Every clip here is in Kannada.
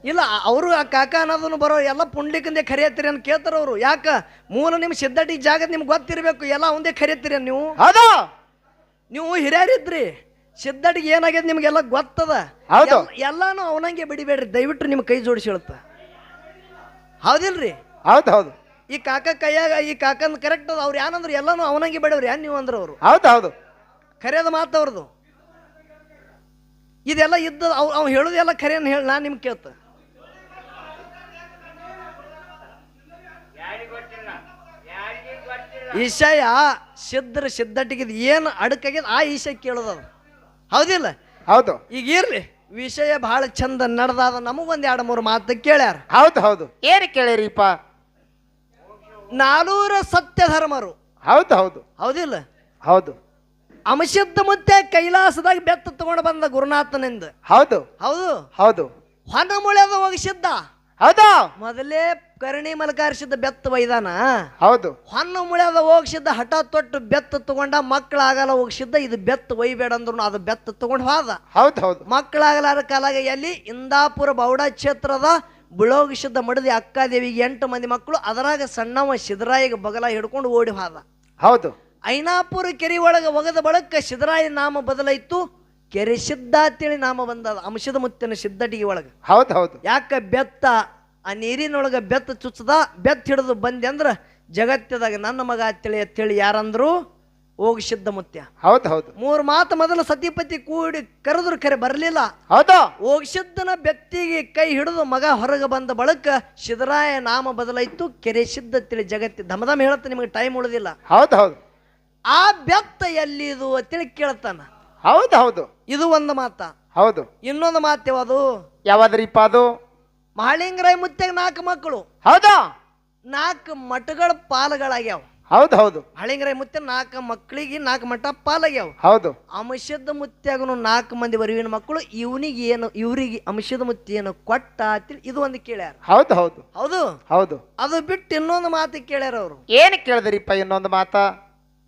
ಇಲ್ಲ ಅವರು ಆ ಕಾಕ ಅನ್ನೋದನ್ನು ಬರೋ ಎಲ್ಲ ಪುಂಡ್ಲಿಕ್ಕಂದೇ ಕರಿಯತ್ತೀರಿ ಅಂತ ಕೇಳ್ತಾರ ಅವರು. ಯಾಕ ಮೂಲ ನಿಮ್ಮ ಸಿದ್ಧಟಿ ಜಾಗದ ನಿಮ್ಗೆ ಗೊತ್ತಿರಬೇಕು, ಎಲ್ಲ ಒಂದೇ ಕರಿಯತ್ತೀರಿ ನೀವು. ಹೌದು, ನೀವು ಹಿರಿಯರಿದ್ರಿ, ಸಿದ್ಧಟಿಗೆ ಏನಾಗ್ಯದ ನಿಮ್ಗೆಲ್ಲ ಗೊತ್ತದ. ಹೌದು, ಎಲ್ಲಾನು ಅವನಂಗೆ ಬಿಡಿಬೇಡ್ರಿ, ದಯವಿಟ್ಟು ನಿಮ್ಮ ಕೈ ಜೋಡಿಸಿ ಹೇಳುತ್ತ. ಹೌದಿಲ್ರಿ? ಹೌದು ಹೌದು. ಈ ಕಾಕ ಕೈಯಾಗ ಈ ಕಾಕಂದ್ ಕರೆಕ್ಟ್ ಅದ. ಅವ್ರು ಏನಂದ್ರೆ ಎಲ್ಲಾನು ಅವನಂಗೆ ಬೇಡವ್ರಿ, ಏನ್ ನೀವು ಅಂದ್ರೆ ಅವರು. ಹೌದು ಹೌದು, ಕರೆಯದ ಮಾತು ಅವ್ರದ್ದು. ಇದೆಲ್ಲ ಇದ್ದ ಅವ್ನು ಹೇಳುದು ಎಲ್ಲ ಕರೆಯನ್ನು ಹೇಳಿ ನಾನು ನಿಮ್ಗೆ ಕೇಳ್ತ. ಈಶಯ ಸಿದ್ಧಟಿಗಿದ್ ಏನು ಅಡಕಾಗ್ಯದ ಆ ಈಶಯ ಕೇಳೋದದ. ಹೌದಿಲ್ಲ? ಹೌದು. ಈಗ ಇರ್ಲಿ, ವಿಷಯ ಬಹಳ ಚಂದ ನಡೆದಾದ. ನಮಗೊಂದ್ 2-3 ಮಾತು ಕೇಳ್ಯಾರ. ಹೌದು ಹೌದು. ಏನು ಕೇಳಿರಿಪ್ಪ? 400 ಸತ್ಯ ಧರ್ಮರು. ಹೌದು ಹೌದು. ಹೌದಿಲ್ಲ? ಹೌದು. ಅಂಶದ ಮುತ್ತೆ ಕೈಲಾಸದಾಗ ಬೆತ್ತ ತಗೊಂಡು ಬಂದ ಗುರುನಾಥನಿಂದ. ಹೌದು ಹೌದು ಹೌದು. ಹೊನ ಮುಳ್ಯದ ಹೋಗಿಸಿದ್ದ. ಹೌದು. ಮೊದಲೇ ಕರ್ಣಿ ಮಲಕಾರಿಸಿದ್ದ ಬೆತ್ತ ಒಯ್ದಾನ. ಹೌದು. ಹೊನ್ನ ಮುಳ್ಯದ ಹೋಗಿಸಿದ್ದ, ಹಠ ತೊಟ್ಟು ಬೆತ್ತ ತಗೊಂಡ. ಮಕ್ಕಳಾಗಲ್ಲ ಹೋಗಿಸಿದ್ದ, ಇದು ಬೆತ್ತ ಒಯ್ಬೇಡ ಅಂದ್ರು ಅದು ಬೆತ್ತ ತಗೊಂಡು ಹೋದ. ಹೌದು ಹೌದು. ಮಕ್ಕಳಾಗಲಾರ ಕಾಲಾಗ ಎಲ್ಲಿ ಇಂದಾಪುರ ಬೌಡ ಕ್ಷೇತ್ರದ ಬಿಳೋಗಿಸಿದ್ದ ಮಡದಿ ಅಕ್ಕಾದೇವಿಗೆ 8 ಮಂದಿ ಮಕ್ಕಳು. ಅದರಾಗ ಸಣ್ಣವ ಸಿದ್ದರಾಯಿಗೆ ಬಗಲ ಹಿಡ್ಕೊಂಡು ಓಡಿ ಹೋದ. ಹೌದು. ಐನಾಪುರ ಕೆರೆ ಒಳಗೆ ಒಗದ ಬಳಕ ಸಿದ್ದರಾಯ ನಾಮ ಬದಲಾಯ್ತು, ಕೆರೆ ಸಿದ್ಧ ಅಂತೇಳಿ ನಾಮ ಬಂದದ ಅಂಶದ ಮುತ್ತಿನ ಸಿದ್ಧಟಿಗೆ ಒಳಗೆ. ಹೌದು ಹೌದು. ಯಾಕ ಬೆತ್ತ ಆ ನೀರಿನೊಳಗೆ ಬೆತ್ತ ಚುಚ್ಚದ, ಬೆತ್ತ ಹಿಡಿದು ಬಂದೆ ಅಂದ್ರ ಜಗತ್ತದಾಗ ನನ್ನ ಮಗ ಅಂತೇಳಿ ಯಾರಂದ್ರು ಹೋಗಿ ಸಿದ್ಧ ಮುತ್ಯ. ಹೌದು ಹೌದು. 3 ಮಾತು ಮೊದಲು ಸತಿಪತಿ ಕೂಡಿ ಕರೆದ್ರು, ಕರೆ ಬರಲಿಲ್ಲ. ಹೌದು. ಹೋಗಿಸಿದ್ದನ ಬೆತ್ತಿಗೆ ಕೈ ಹಿಡಿದು ಮಗ ಹೊರಗೆ ಬಂದ ಬಳಕ ಸಿದ್ದರಾಯ ನಾಮ ಬದಲಾಯ್ತು, ಕೆರೆ ಸಿದ್ಧ ಅಂತೇಳಿ ಜಗತ್ತಿ ಧಮಧಮ ಹೇಳುತ್ತೆ. ನಿಮಗೆ ಟೈಮ್ ಉಳಿದಿಲ್ಲ. ಹೌದು ಹೌದು. ಆ ಬೆತ್ತ ಎಲ್ಲಿದು ಅಂತೇಳಿ ಕೇಳ್ತಾನ. ಹೌದು ಹೌದು. ಇದು ಒಂದು ಮಾತ. ಹೌದು. ಇನ್ನೊಂದು ಮಾತು ಯಾವುದು? ಯಾವಾದ್ರಿಪ್ಪ ಅದು? ಮಹಾಲಿಂಗರಾಯ ಮುತ್ಯಾಗ 4 ಮಕ್ಕಳು. ಹೌದಾ? 4 ಮಠಗಳ ಪಾಲಗಳಾಗ್ಯಾವ. ಹೌದು ಹೌದು. ಮಹಾಲಿಂಗರಾಯ ಮುತ್ಯ 4 ಮಕ್ಕಳಿಗೆ 4 ಮಠ ಪಾಲಾಗ್ಯಾವ. ಹೌದು. ಅಂಶದ ಮುತ್ಯಾಗನು 4 ಮಂದಿ ವರಿವಿನ ಮಕ್ಕಳು. ಇವ್ರಿಗೆ ಅಂಶದ ಮುತ್ಯ ಏನು ಕೊಟ್ಟ ಅಂತೇಳಿ ಇದು ಒಂದು ಕೇಳ್ಯಾರ. ಹೌದು ಹೌದು. ಹೌದು ಹೌದು. ಅದು ಬಿಟ್ಟು ಇನ್ನೊಂದು ಮಾತು ಕೇಳ್ಯಾರ ಅವರು. ಏನು ಕೇಳಿದ್ರಿಪ್ಪ ಇನ್ನೊಂದು ಮಾತ?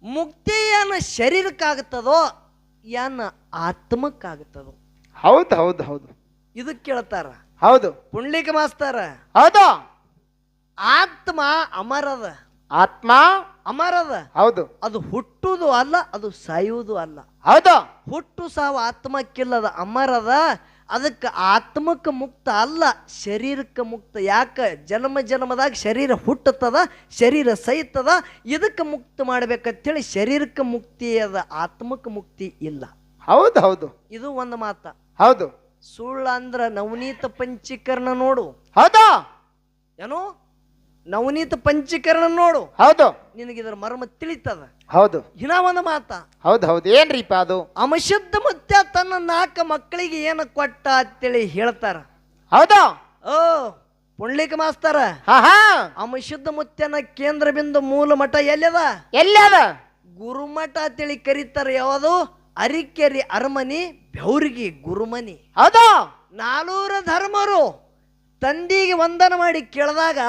ಮುಕ್ತಿ ಏನು ಶರೀರಕ್ಕಾಗುತ್ತದೋ ಏನ ಆತ್ಮಕ್ಕಾಗುತ್ತದೋ? ಹೌದು ಹೌದು ಹೌದು. ಇದು ಕೇಳ್ತಾರ. ಹೌದು. ಪುಂಡ್ಲಿಕ ಮಾಸ್ತರ. ಹೌದು. ಆತ್ಮ ಅಮರದ. ಆತ್ಮ ಅಮರದ. ಹೌದು. ಅದು ಹುಟ್ಟುವುದು ಅಲ್ಲ, ಅದು ಸಾಯುವುದು ಅಲ್ಲ. ಹೌದು. ಹುಟ್ಟು ಸಾವು ಆತ್ಮಕ್ಕಿಲ್ಲದ, ಅಮರದ. ಅದಕ್ಕೆ ಆತ್ಮಕ್ಕೆ ಮುಕ್ತ ಅಲ್ಲ, ಶರೀರಕ್ಕೆ ಮುಕ್ತ. ಯಾಕ? ಜನ್ಮದಾಗ ಶರೀರ ಹುಟ್ಟುತ್ತದ, ಶರೀರ ಸೈತದ. ಇದಕ್ಕೆ ಮುಕ್ತ ಮಾಡ್ಬೇಕಂತೇಳಿ ಶರೀರಕ್ಕೆ ಮುಕ್ತಿ ಅದ, ಆತ್ಮಕ್ಕೆ ಮುಕ್ತಿ ಇಲ್ಲ. ಹೌದು ಹೌದು. ಇದು ಒಂದು ಮಾತ. ಹೌದು. ಸುಳ್ಳು ಅಂದ್ರ ನವನೀತ ಪಂಚೀಕರಣ ನೋಡು. ಹೌದು. ಏನು? ನವನೀತ ಪಂಚೀಕರಣ ನೋಡು. ಹೌದು. ನಿನಗಿದ್ರ ಮರ್ಮ ತಿಳಿತದ. ಹೌದು. ಇನ್ನ ಒಂದು ಮಾತ. ಹೌದು ಹೌದು. ಏನ್ರಿಪ್ಪ ಅದು? ಅಂಶದ ಮುತ್ಯ ತನ್ನ 4 ಮಕ್ಕಳಿಗೆ ಏನು ಕೊಟ್ಟ ಅಂತೇಳಿ ಹೇಳ್ತಾರ. ಹೌದು. ಓ ಪುಂಡ್ಲಿಕ ಮಾಸ್ತರ, ಅಂಶದ ಮುತ್ಯನ ಕೇಂದ್ರ ಬಿಂದು ಮೂಲ ಮಠ ಎಲ್ಲದ? ಎಲ್ಲದ? ಗುರುಮಠ ಅಂತೇಳಿ ಕರೀತಾರ. ಯಾವುದು? ಅರಿಕೆರಿ ಅರಮನಿ ಬೆವ್ರಿಗೆ ಗುರುಮನಿ. ಹೌದು. 400 ಧರ್ಮರು ತಂದಿಗೆ ವಂದನ ಮಾಡಿ ಕೇಳಿದಾಗ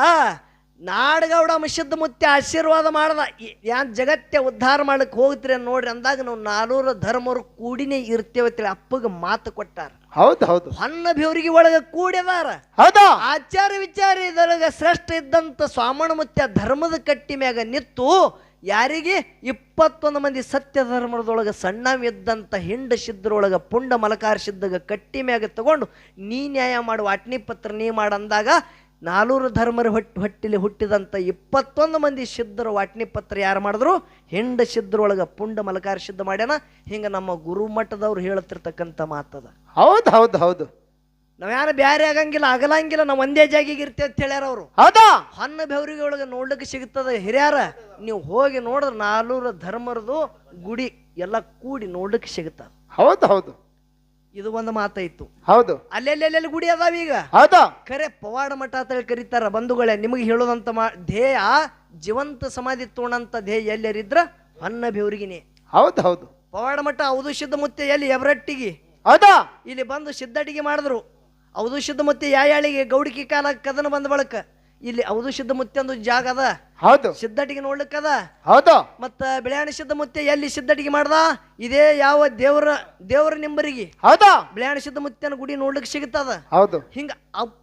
ನಾಡಗೌಡ ಅಂಶದ ಮುತ್ಯ ಆಶೀರ್ವಾದ ಮಾಡದ. ಯಾನ್ ಜಗತ್ತೇ ಉದ್ಧಾರ ಮಾಡಕ್ ಹೋಗ್ತೀರಿ ನೋಡ್ರಿ ಅಂದಾಗ ನಾವು 400 ಧರ್ಮರು ಕೂಡಿನೇ ಇರ್ತೇವೆ ಅಪ್ಪಗೆ ಮಾತು ಕೊಟ್ಟಾರ. ಹೌದು ಹೌದು. ಹೊನ್ನ ಬೆವ್ರಿಗೆ ಒಳಗೆ ಕೂಡಿದಾರ. ಹೌದು. ಆಚಾರ ವಿಚಾರ ಇದರೊಳಗ ಶ್ರೇಷ್ಠ ಇದ್ದಂತ ಸ್ವಾಮಣ ಮುತ್ಯ ಧರ್ಮದ ಕಟ್ಟಿ ಮ್ಯಾಗ ನಿತ್ತು ಯಾರಿಗೆ 21 ಮಂದಿ ಸತ್ಯ ಧರ್ಮದೊಳಗೆ ಸಣ್ಣವಿದ್ದಂಥ ಹಿಂಡ ಸಿದ್ಧರೊಳಗ ಪುಂಡ ಮಲಕಾರ ಸಿದ್ಧಗ ಕಟ್ಟಿ ಮ್ಯಾಗ ತಗೊಂಡು ನೀ ನ್ಯಾಯ ಮಾಡು, ವಾಟ್ನಿ ಪತ್ರ ನೀ ಮಾಡಂದಾಗ 400 ಧರ್ಮರ ಹೊಟ್ಟಿಲಿ ಹುಟ್ಟಿದಂಥ 21 ಮಂದಿ ಸಿದ್ಧರು ವಾಟ್ನಿ ಪತ್ರ ಯಾರು ಮಾಡಿದ್ರು? ಹಿಂಡ ಸಿದ್ಧರೊಳಗ ಪುಂಡ ಮಲಕಾರ ಸಿದ್ಧ ಮಾಡ್ಯಾನ. ಹಿಂಗ ನಮ್ಮ ಗುರುಮಠದವ್ರು ಹೇಳ್ತಿರ್ತಕ್ಕಂಥ ಮಾತದ. ಹೌದು ಹೌದು ಹೌದು. ನಾವ್ ಯಾರು ಬ್ಯಾರೆ ಆಗಂಗಿಲ್ಲ, ಆಗಲಂಗಿಲ್ಲ, ನಾವು ಒಂದೇ ಜಾಗಿಗೆ ಇರ್ತೇವೆ ಅಂತ ಹೇಳ್ಯಾರ ಅವರು. ಹೌದಾ? ಹೊನ್ನ ಬೆವರಿಗೆ ಒಳಗೆ ನೋಡ್ಲಿಕ್ಕೆ ಸಿಗುತ್ತದೆ. ಹಿರಿಯಾರ ನೀವು ಹೋಗಿ ನೋಡಿದ್ರೆ 400 ಧರ್ಮರದು ಗುಡಿ ಎಲ್ಲ ಕೂಡಿ ನೋಡ್ಲಿಕ್ಕೆ ಸಿಗುತ್ತದೆ. ಹೌದು ಹೌದು. ಇದು ಒಂದು ಮಾತಾಯ್ತು. ಹೌದು. ಅಲ್ಲೆಲ್ಲೆಲ್ಲಿ ಗುಡಿ ಅದಾವ ಈಗ. ಹೌದಾ? ಖರೆ ಪವಾಡ ಮಠ ಅಂತ ಕರೀತಾರ. ಬಂಧುಗಳೇ, ನಿಮಗೆ ಹೇಳೋದಂತ ಧ್ಯೇಯ ಜೀವಂತ ಸಮಾಧಿ ತೋಣಂತ ಧ್ಯೇಯ ಎಲ್ಲರಿದ್ರ ಹೊನ್ನ ಬೆವರಿಗಿನೇ. ಹೌದು ಹೌದು. ಪವಾಡ ಮಠ ಹೌದು ಸಿದ್ಧ ಮುತ್ಯ ಎಲ್ಲಿ ಎವರಟ್ಟಿಗೆ. ಹೌದಾ? ಇಲ್ಲಿ ಬಂದು ಸಿದ್ಧಟಿಗೆ ಮಾಡಿದ್ರು. ಹೌದು ಸಿದ್ಧ ಮುತ್ಯ ಯಾಯಾಳಿಗೆ ಗೌಡಿಕೆ ಕಾಲ ಕದನ ಬಂದ ಬಳಕ ಇಲ್ಲಿ ಹೌದು ಸಿದ್ಧಮುತ್ಯ ಒಂದು ಜಾಗ ಅದ, ಹೌದು ಸಿದ್ಧಟಿಗೆ ನೋಡ್ಲಿಕ್ಕದ. ಹೌದು ಮತ್ತ ಬಿಳ್ಯಾಣ ಸಿದ್ಧಮುತ್ಯ ಎಲ್ಲಿ ಸಿದ್ಧಟಿಗೆ ಮಾಡ್ದ? ಇದೇ ಯಾವ ದೇವರ ನಿಂಬರಿಗೆ ಹೌದು ಬಿಳ್ಯಾಣ ಸಿದ್ಧಮುತ್ಯನ ಗುಡಿ ನೋಡ್ಲಿಕ್ಕೆ ಸಿಗುತ್ತದ. ಹೌದು ಹಿಂಗ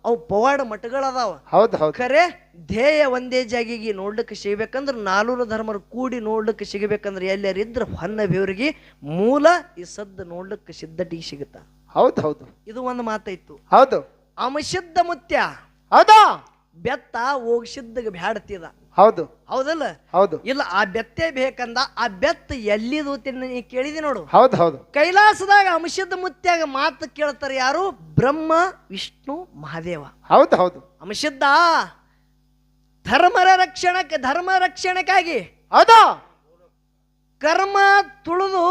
ಅವು ಪವಾಡ ಮಠಗಳದಾವ. ಹೌದು ಹೌದು ಖರೆ ಧ್ಯೇಯ ಒಂದೇ ಜಾಗಿಗೆ ನೋಡ್ಲಿಕ್ಕೆ ಸಿಗ್ಬೇಕಂದ್ರ 4 ಧರ್ಮರು ಕೂಡಿ ನೋಡ್ಲಿಕ್ಕೆ ಸಿಗಬೇಕಂದ್ರೆ ಎಲ್ಲರಿದ್ರ ಹೊನ್ನ ಬೇವರಿಗೆ ಮೂಲ ಈ ಸದ್ದು ನೋಡ್ಲಿಕ್ಕೆ ಸಿದ್ಧಟಿಗೆ ಸಿಗುತ್ತ. ಹೌದು ಹೌದು ಇದು ಒಂದು ಮಾತಾಯ್ತು. ಹೌದು ಅಮಸಿದ್ಧ ಮುತ್ಯ ಹೌದು ಬೆತ್ತ ಹೋಗಿ ಸಿದ್ಧಗೆ ಬ್ಯಾಡ್ತಿದ. ಹೌದು ಹೌದಲ್ಲ? ಹೌದು ಇಲ್ಲ, ಆ ಬೆತ್ತೆ ಬೇಕಂದ. ಆ ಬೆತ್ತ ಎಲ್ಲಿದು ನೀ ಕೇಳಿದಿ ನೋಡು. ಹೌದು ಹೌದು ಕೈಲಾಸದಾಗ ಅಂಶದ ಮುತ್ಯಾಗ ಮಾತು ಕೇಳ್ತಾರೆ ಯಾರು? ಬ್ರಹ್ಮ, ವಿಷ್ಣು, ಮಹಾದೇವ. ಹೌದು ಹೌದು ಅಂಶದ್ದ ಧರ್ಮ ರಕ್ಷಣಕ್ಕಾಗಿ ಹೌದು ಕರ್ಮ ತುಳಿದು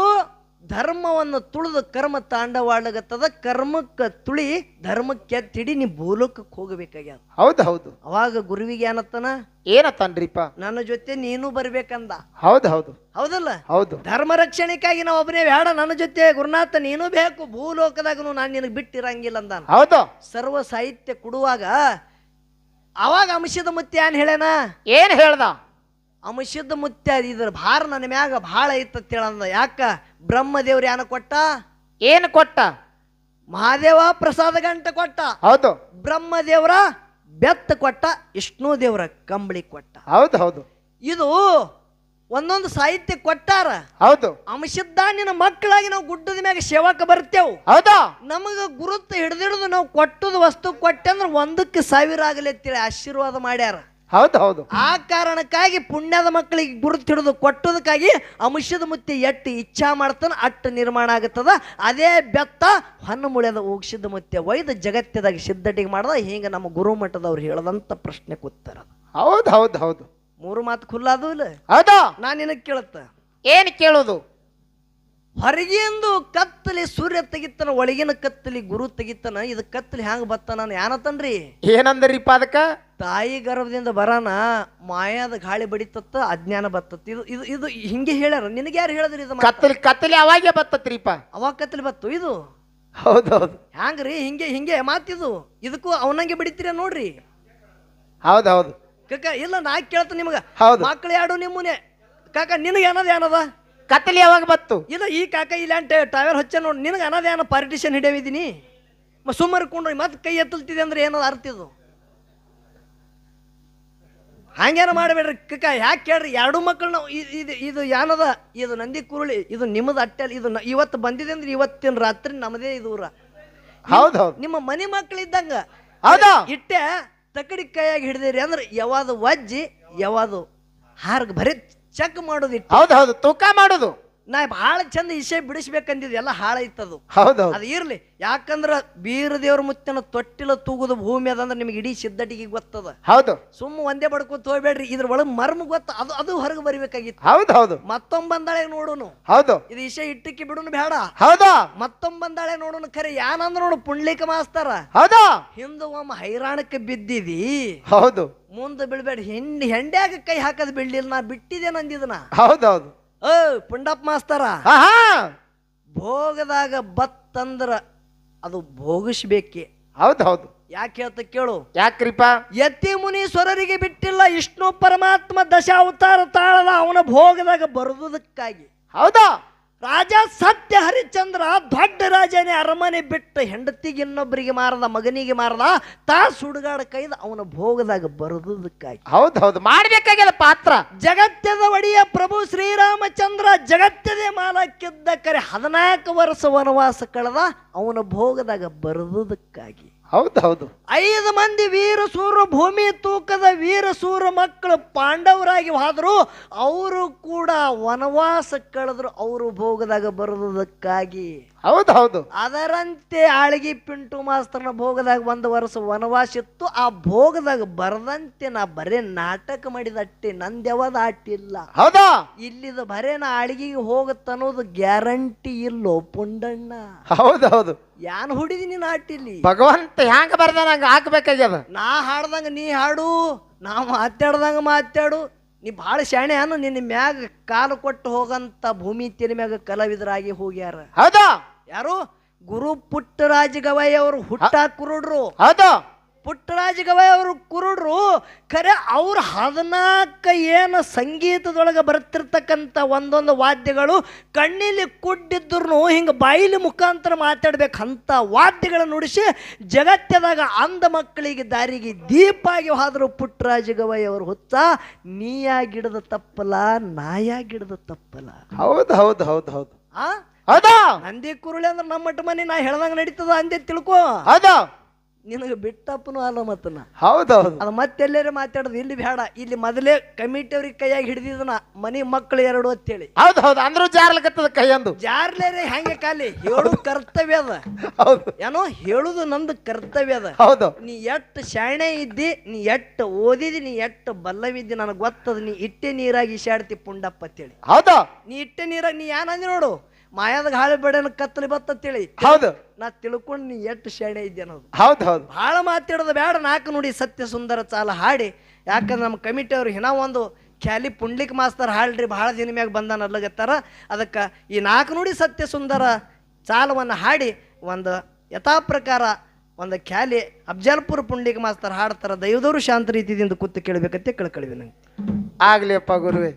ಧರ್ಮವನ್ನು ತುಳಿದು ಕರ್ಮ ತಾಂಡವಾಡಗತ್ತದ. ಕರ್ಮಕ್ಕೆ ತುಳಿ ಧರ್ಮಕ್ಕೆ ತಿಡಿ ನೀ ಭೂಲೋಕಕ್ಕೆ ಹೋಗಬೇಕಾಗ್ಯದ. ಹೌದು ಹೌದು ಅವಾಗ ಗುರುವಿಗೆ ಏನತ್ತನ? ಏನತ್ತನ್ರಿಪ್ಪ? ನನ್ನ ಜೊತೆ ನೀನು ಬರ್ಬೇಕಂದ. ಹೌದು ಹೌದು ಹೌದಲ್ಲ? ಹೌದು ಧರ್ಮ ರಕ್ಷಣೆಗಾಗಿ ನಾವು ಒಬ್ಬನೇ ಬೇಡ, ನನ್ನ ಜೊತೆ ಗುರುನಾಥ ನೀನು ಬೇಕು, ಭೂಲೋಕದಾಗ ನಾನು ನಿನಗೆ ಬಿಟ್ಟಿರಂಗಿಲ್ಲ ಅಂದ. ಹೌದು ಸರ್ವ ಸಾಹಿತ್ಯ ಕೊಡುವಾಗ ಅವಾಗ ಅಂಶದ ಮುತ್ಯ ಏನ್ ಹೇಳೇನ? ಏನ್ ಹೇಳ್ದ? ಅಂಶದ ಮುತ್ಯ ಇದ್ರ ಭಾರ ನನ್ನ ಮ್ಯಾಗ ಭಾಳ ಐತಂತ ಹೇಳಂದ. ಯಾಕ? ಬ್ರಹ್ಮದೇವ್ರ ಯಾನ ಕೊಟ್ಟ? ಏನು ಕೊಟ್ಟ? ಮಹಾದೇವ ಪ್ರಸಾದ ಗಂಟ ಕೊಟ್ಟ. ಹೌದು ಬ್ರಹ್ಮದೇವ್ರ ಬೆತ್ತ ಕೊಟ್ಟ. ವಿಷ್ಣು ದೇವ್ರ ಕಂಬಳಿ ಕೊಟ್ಟ. ಹೌದು ಹೌದು ಇದು ಒಂದೊಂದು ಸಾಹಿತ್ಯ ಕೊಟ್ಟಾರ. ಹೌದು ಅಂಶದ್ದ ನಿನ್ನ ಮಕ್ಕಳಾಗಿ ನಾವು ಗುಡ್ಡದ ಮ್ಯಾಗ ಸೇವಕ ಬರ್ತೇವ್. ಹೌದಾ? ನಮಗ ಗುರುತ ಹಿಡ್ದಿಡ್ದು ನಾವು ಕೊಟ್ಟದ ವಸ್ತು ಕೊಟ್ಟೆ ಅಂದ್ರೆ 1,000 ಆಗಲಿ ಅಂತೇಳಿ ಆಶೀರ್ವಾದ ಮಾಡ್ಯಾರ. ಹೌದು ಹೌದು ಆ ಕಾರಣಕ್ಕಾಗಿ ಪುಣ್ಯದ ಮಕ್ಕಳಿಗೆ ಗುರುತು ಹಿಡಿದು ಕೊಟ್ಟದಕ್ಕಾಗಿ ಅಂಶದ ಮುತ್ತಿ ಎಟ್ಟು ಇಚ್ಛಾ ಮಾಡ್ತಾನ ಅಟ್ಟು ನಿರ್ಮಾಣ ಆಗುತ್ತದ. ಅದೇ ಬೆತ್ತ ಹೊನ್ನ ಮುಳ್ಯದ ಹೋಗಿಸಿದ ಮುತ್ಯ ಒಯ್ದು ಜಗತ್ತದಾಗ ಸಿದ್ಧಟಿಗೆ ಮಾಡ್ದ. ಹಿಂಗ ನಮ್ಮ ಗುರು ಮಠದವ್ರು ಹೇಳದಂತ ಪ್ರಶ್ನೆ ಕೂತಾರ. ಹೌದು ಹೌದು ಹೌದು 3 ಮಾತು ಖುಲ್ಲಾದು ಇಲ್ಲ. ಹೌದಾ? ನಾನು ನಿನಗೆ ಕೇಳುತ್ತ, ಏನ್ ಕೇಳೋದು? ಹೊರಗಿಂದು ಕತ್ತಲಿ ಸೂರ್ಯ ತೆಗಿತಾನ, ಒಳಗಿನ ಕತ್ತಲಿ ಗುರು ತೆಗಿತಾನ. ಇದು ಕತ್ತಲಿ ಹ್ಯಾಂಗ ಬತ್ತ? ನಾನು ಏನತ್ತನ್ರಿ? ಏನಂದ್ರಿಪ್ಪ ಅದಕ್ಕ? ತಾಯಿ ಗರ್ಭದಿಂದ ಬರಾನ ಮಾಯಾದ ಗಾಳಿ ಬಡಿತತ್ತ, ಅಜ್ಞಾನ ಬತ್ತತ್. ಇದು ಇದು ಇದು ಹಿಂಗೆ ಹೇಳ್ಯಾರ. ನಿನಗೆ ಯಾರು ಹೇಳಿದ್ರಿ ಇದು? ಕತ್ತಲಿ ಅವಾಗೆ ಬತ್ತತ್ರಿಪ್ಪ. ಅವಾಗ ಕತ್ತಲಿ ಬತ್ತು. ಇದು ಹೌದು ಹೌದು ಹ್ಯಾಂಗ್ರಿ? ಹಿಂಗೆ ಮಾತಿದು. ಇದಕ್ಕೂ ಅವನಂಗೆ ಬಡಿತೀರ ನೋಡ್ರಿ. ಹೌದು ಹೌದು ಕಾಕ ಇಲ್ಲ, ನಾ ಕೇಳ್ತ ನಿಮಗ. ಹೌದು. ಮಕ್ಳು ಯಾಡು ನಿಮ್ಮನೆ ಕಾಕ, ನಿನಗೆ ಏನದ? ಕತ್ತಲಿ ಯಾವಾಗ ಬತ್ತು? ಇಲ್ಲ, ಈ ಕಾಕ ಇಲ್ಲ ಟೈವರ್ ಹಚ್ಚ ನೋಡಿ. ನಿನಗೆ ಏನದ? ಪಾರ್ಟಿಷನ್ ಹಿಡಿಯವಿದ್ದೀನಿ ಸುಮ್ಮನೆ ಕೊಂಡ್ರಿ ಮತ್ತೆ ಕೈ ಎತ್ತಲ್ತಿದೆ ಅಂದ್ರೆ ಏನದ ಅರ್ಥ? ಇದು ಹಂಗೇನ ಮಾಡಬೇಡ್ರಿ ಕಕ್ಕ. ಯಾಕೆ ಕೇಳ್ರಿ? 2 ಮಕ್ಕಳು ಇದು ಏನದ? ಇದು ನಂದಿ ಕುರುಳಿ. ಇದು ನಿಮ್ಮದು ಅಟ್ಟೆಲ್. ಇದು ಇವತ್ತು ಬಂದಿದೆ ಅಂದ್ರೆ ಇವತ್ತಿನ ರಾತ್ರಿ ನಮ್ಮದೇ ಇದು ಊರ. ಹೌದು ಹೌದು ನಿಮ್ಮ ಮನೆ ಮಕ್ಕಳಿದ್ದಂಗ. ಹೌದಾ? ಇಟ್ಟೆ ತಕಡಿ ಕೈಯಾಗಿ ಹಿಡಿದಿರಿ ಅಂದ್ರೆ ಯಾವುದು ವಜ್ಜಿ ಯಾವುದು ಹಾರ್ಗ ಬರೀ ಚೆಕ್ ಮಾಡೋದು. ಹೌದು ಹೌದು ತೂಕ ಮಾಡೋದು. ನಾ ಬಹಳ ಚಂದ ವಿಷಯ ಬಿಡಿಸ್ಬೇಕಂದಿದ್ ಎಲ್ಲ ಹಾಳೈತದು. ಹೌದು ಅದು ಇರ್ಲಿ. ಯಾಕಂದ್ರ ಬೀರ ದೇವ್ರ ಮುತ್ತನ ತೊಟ್ಟಿಲ ತೂಗುದು ಭೂಮಿ ಅದಂದ್ರೆ ನಿಮ್ಗೆ ಇಡೀ ಸಿದ್ಧಟಿಗೆ ಗೊತ್ತದ. ಹೌದು. ಸುಮ್ಮ ಒಂದೇ ಬಡ್ಕೊತ ಹೋಗ್ಬೇಡ್ರಿ. ಇದ್ರ ಒಳಗೆ ಮರ್ಮ ಗೊತ್ತ. ಅದು ಹೊರಗೆ ಬರಿಬೇಕಾಗಿತ್ತು. ಹೌದು ಹೌದು ಮತ್ತೊಂದ್ ಬಂದಾಳೆ ನೋಡುನು. ಹೌದು. ಇದು ವಿಷಯ ಇಟ್ಟಕ್ಕೆ ಬಿಡುನು ಬೇಡ. ಹೌದಾ? ಮತ್ತೊಂದ್ ಬಂದಾಳೆ ನೋಡುನು. ಖರೆ ಯಾನಂದ್ರ ನೋಡು ಪುಂಡ್ಲಿಕ ಮಾಸ್ತಾರ. ಹೌದಾ? ಹಿಂದ ಒಮ್ಮ ಹೈರಾಣಕ್ಕೆ ಬಿದ್ದಿದಿ. ಹೌದು. ಮುಂದೆ ಬೀಳ್ಬೇಡ. ಹೆಂಡ್ಯಾಗ ಕೈ ಹಾಕದ್ ಬಿಡ್ಲಿಲ್ಲ. ನಾ ಬಿಟ್ಟಿದೆ ನಂದಿದನ. ಹೌದೌದು. ಪುಂಡಪ್ಪ ಮಾಸ್ತಾರ, ಭೋಗದಾಗ ಬತ್ತಂದ್ರ ಅದು ಭೋಗಿಸ್ಬೇಕೆ. ಹೌದು ಹೌದು. ಯಾಕೆ ಹೇಳ್ತ ಕೇಳು. ಯಾಕ್ರಿಪ? ಯತಿ ಮುನೀಶ್ವರರಿಗೆ ಬಿಟ್ಟಿಲ್ಲ. ವಿಷ್ಣು ಪರಮಾತ್ಮ ದಶಾವತಾರ ತಾಳದ ಅವನ ಭೋಗದಾಗ ಬರುವುದಕ್ಕಾಗಿ. ಹೌದಾ? ರಾಜ ಸತ್ಯ ಹರಿಶ್ಚಂದ್ರ ದೊಡ್ಡ ರಾಜನೇ ಅರಮನೆ ಬಿಟ್ಟು ಹೆಂಡತಿಗೆ ಇನ್ನೊಬ್ಬರಿಗೆ ಮಾರದ, ಮಗನಿಗೆ ಮಾರದ, ತಾ ಸುಡುಗಾಡ ಕೈದ ಅವನ ಭೋಗದಾಗ ಬರುವುದಕ್ಕಾಗಿ. ಹೌದು ಹೌದು ಮಾಡಬೇಕಾಗ್ಯದ ಪಾತ್ರ. ಜಗತ್ತದ ಒಡೆಯ ಪ್ರಭು ಶ್ರೀರಾಮಚಂದ್ರ ಜಗತ್ತದೇ ಮಾಲಕ್ಕಿದ್ದ ಕರೆ 14 ವರ್ಷ ವನವಾಸ ಕಳೆದ ಅವನ ಭೋಗದಾಗ ಬರುವುದಕ್ಕಾಗಿ. ಹೌದು ಹೌದು. 5 ಮಂದಿ ವೀರಸೂರ ಭೂಮಿ ತೂಕದ ವೀರಸೂರ ಮಕ್ಕಳು ಪಾಂಡವರಾಗಿ ಹೋದ್ರು. ಅವರು ಕೂಡ ವನವಾಸ ಕಳೆದ್ರು ಅವರು ಭೋಗದಾಗ ಬರುವುದಕ್ಕಾಗಿ. ಹೌದು ಹೌದು. ಅದರಂತೆ ಆಳ್ಗಿ ಪಿಂಟು ಮಾಸ್ತರ್ನ ಭೋಗದಾಗ 1 ವರ್ಷ ವನವಾಸ ಇತ್ತು. ಆ ಭೋಗದಾಗ ಬರದಂತೆ ನಾ ಬರೇ ನಾಟಕ ಮಾಡಿದ ಅಟ್ಟೆ, ನಂದ್ಯಾವದ ಆಟಿಲ್ಲ. ಹೌದಾ? ಇಲ್ಲಿದ ಬರೇ ನಾ ಆಳ್ಗಿಗೆ ಹೋಗತ್ತನ್ನೋದು ಗ್ಯಾರಂಟಿ ಇಲ್ಲೋ ಪುಂಡಣ್ಣ. ಹೌದು ಹೌದು. ಯಾನ್ ಹುಡಿದಿನಿ ನಾಟಿಲ್ಲಿ. ಭಗವಂತ ಹ್ಯಾಂಗ ಬರ್ದಾನ ಹಂಗ ಹಾಕ್ಬೇಕಾಗ್ಯದ. ನಾ ಹಾಡ್ದಂಗ ನೀ ಹಾಡು, ನಾ ಮಾತಾಡ್ದಂಗ ಮಾತಾಡು. ನೀ ಭಾಳ ಶಾಣೆ ಅನ್ನು. ನಿನ್ನ ಮ್ಯಾಗ ಕಾಲು ಕೊಟ್ಟು ಹೋಗಂತ ಭೂಮಿ ತೆರೆ ಮ್ಯಾಗ ಕಲಾವಿದರಾಗಿ ಹೋಗ್ಯಾರ. ಹೌದಾ? ಯಾರು? ಗುರು ಪುಟ್ಟರಾಜ ಗವಾಯಿ ಅವರು ಹುಟ್ಟ ಕುರುಡ್ರು. ಹೌದಾ? ಪುಟ್ಟರಾಜ ಗವಾಯಿ ಅವರು ಕುರುಡ್ರು ಖರೆ ಅವ್ರು 14 ಏನು ಸಂಗೀತದೊಳಗೆ ಬರ್ತಿರ್ತಕ್ಕಂಥ ಒಂದೊಂದು ವಾದ್ಯಗಳು ಕಣ್ಣಿಲಿ ಕುಡ್ಡಿದ್ರು ಹಿಂಗೆ ಬಾಯಿಲಿ ಮುಖಾಂತರ ಮಾತಾಡ್ಬೇಕಂತ ವಾದ್ಯಗಳನ್ನು ನುಡಿಸಿ ಜಗತ್ತದಾಗ ಅಂಧ ಮಕ್ಕಳಿಗೆ ದಾರಿಗೆ ದೀಪಾಗಿ ಹೋದ್ರು ಪುಟ್ಟರಾಜ ಗವಾಯಿ ಅವರು ಹುಚ್ಚ ನೀಯಾಗಿಡದ ತಪ್ಪಲ್ಲ ನಾಯಾಗಿಡದ ತಪ್ಪಲ್ಲ. ಹೌದು ಹೌದು ಹೌದು ಹೌದು ಆ ಹೌದಾ ಅಂದಿ ಕುರುಳಿ ಅಂದ್ರೆ ನಮ್ಮ ಮಟ್ಟ ಮನೆ ನಾ ಹೇಳ್ದಂಗ ನಡೀತದ ಅಂದೆ ತಿಳ್ಕೊ. ಹೌದಾ ನಿನಗೆ ಬಿಟ್ಟಪ್ಪನು ಅಲ್ಲ ಮತ್ತನ ಹೌದು ಹೌದು ಅದು ಮತ್ತೆಲ್ಲೇ ಮಾತಾಡೋದು ಇಲ್ಲಿ ಬೇಡ. ಇಲ್ಲಿ ಮೊದಲೇ ಕಮಿಟಿ ಅವ್ರಿಗೆ ಕೈಯಾಗಿ ಹಿಡಿದಿದ್ದನ ಮನಿ ಮಕ್ಕಳು 2 ಅಂತೇಳಿ. ಹೌದು ಹೌದು ಅಂದ್ರೂ ಜಾರ್ಲಕತ್ತದ ಕೈಯಂದು ಜಾರ್ಲೇರೆ ಹೆಂಗೆ ಖಾಲಿ ಹೇಳುದು ಕರ್ತವ್ಯ ಅದ. ಹೌದು ಏನೋ ಹೇಳುದು ನಂದು ಕರ್ತವ್ಯ ಅದ. ಹೌದು ನೀ ಎಟ್ಟು ಶಾಣೆ ಇದ್ದಿ, ನೀ ಎಟ್ಟು ಓದಿದಿ, ನೀ ಎಟ್ಟು ಬಲ್ಲವಿದ್ದಿ ನನಗೆ ಗೊತ್ತದ. ನೀ ಇಟ್ಟೆ ನೀರಾಗಿ ಇಶಾಡ್ತಿ ಪುಂಡಪ್ಪ ಅಂತೇಳಿ. ಹೌದಾ ನೀ ಇಟ್ಟೆ ನೀರಾಗಿ ನೀ ಏನಂದಿ ನೋಡು, ಮಾಯಾದ ಗಾಳಿ ಬೆಳೆನ ಕತ್ತಲಿ ಬತ್ತಂತೇಳಿ. ಹೌದು ನಾ ತಿಳ್ಕೊಂಡು ನೀ ಎಷ್ಟು ಶಾಣೆ ಇದ್ದೆ ಅನ್ನೋದು. ಹೌದು ಹೌದು ಭಾಳ ಮಾತಾಡೋದು ಬೇಡ. 4 ನುಡಿ ಸತ್ಯ ಸುಂದರ ಚಾಲ ಹಾಡಿ. ಯಾಕಂದ್ರೆ ನಮ್ಮ ಕಮಿಟಿ ಅವ್ರು ಹಿನ ಒಂದು ಖ್ಯಾಲಿ ಪುಂಡ್ಲಿಕ್ ಮಾಸ್ತರ್ ಹಾಡ್ರಿ ಭಾಳ ದಿನ ಮ್ಯಾಗ ಬಂದಾನ ಅಲ್ಲಗತ್ತಾರ. ಅದಕ್ಕೆ ಈ 4 ನುಡಿ ಸತ್ಯ ಸುಂದರ ಚಾಲವನ್ನು ಹಾಡಿ ಒಂದು ಯಥಾ ಪ್ರಕಾರ ಒಂದು ಖ್ಯಾಲಿ ಅಫ್ಜಲ್ಪುರ ಪುಂಡ್ಲಿಕ್ ಮಾಸ್ತರ್ ಹಾಡ್ತಾರ. ದೈವದವರು ಶಾಂತ ರೀತಿಯಿಂದ ಕೂತು ಕೇಳಬೇಕಂತೆ ಕಳ್ಕಳಿವಿ ನಂಗೆ. ಆಗ್ಲಿ ಅಪ್ಪ ಗುರುವೆ.